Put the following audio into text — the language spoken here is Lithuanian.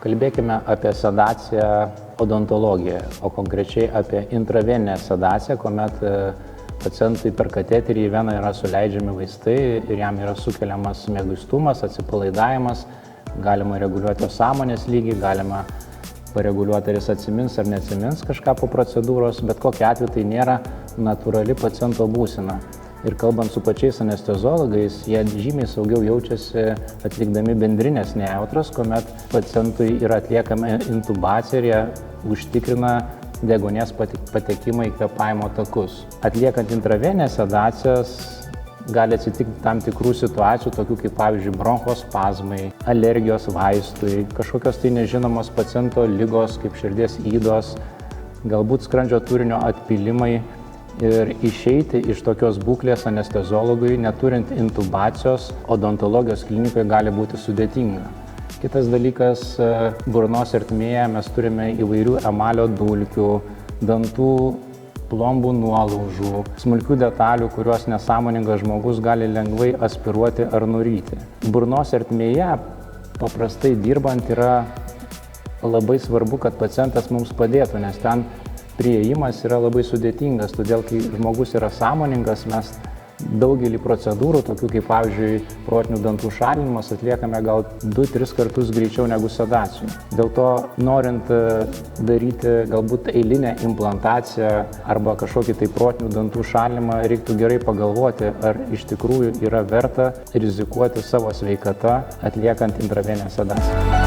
Pakalbėkime apie sedaciją odontologijoje, o konkrečiai apie intraveninę sedaciją, kuomet pacientui per kateterį į veną yra suleidžiami vaistai ir jam yra sukeliamas mieguistumas, atsipalaidavimas, galima reguliuoti sąmonės lygį, galima pareguliuoti, ar jis atsimins ar neatsimins kažką po procedūros, bet kokiu atveju tai nėra natūrali paciento būsena. Ir kalbant su pačiais anesteziologais, jie žymiai saugiau jaučiasi atlikdami bendrinės nejautras, kuomet pacientui yra atliekama intubacija ir jie užtikrina deguonies patekimą į kvėpavimo takus. Atliekant intraveninės sedacijas gali atsitikti tam tikrų situacijų, tokių kaip pavyzdžiui bronchospazmai, alergijos vaistui, kažkokios tai nežinomos paciento ligos kaip širdies ydos, galbūt skrandžio turinio atpylimai. Ir išeiti iš tokios būklės anesteziologui, neturint intubacijos, odontologijos klinikoje gali būti sudėtinga. Kitas dalykas, burnos ertmėje mes turime įvairių emalio dulkių, dantų plombų nuolaužų, smulkių detalių, kuriuos nesąmoningas žmogus gali lengvai aspiruoti ar nuryti. Burnos ertmėje paprastai dirbant yra labai svarbu, kad pacientas mums padėtų, nes ten priėjimas yra labai sudėtingas, todėl kai žmogus yra sąmoningas, mes daugelį procedūrų, tokių kaip pavyzdžiui protinių dantų šalinimas, atliekame gal 2-3 kartus greičiau negu sedacijų. Dėl to, norint daryti galbūt eilinę implantaciją arba kažkokį tai protinių dantų šalinimą, reiktų gerai pagalvoti, ar iš tikrųjų yra verta rizikuoti savo sveikata atliekant intraveninę sedaciją.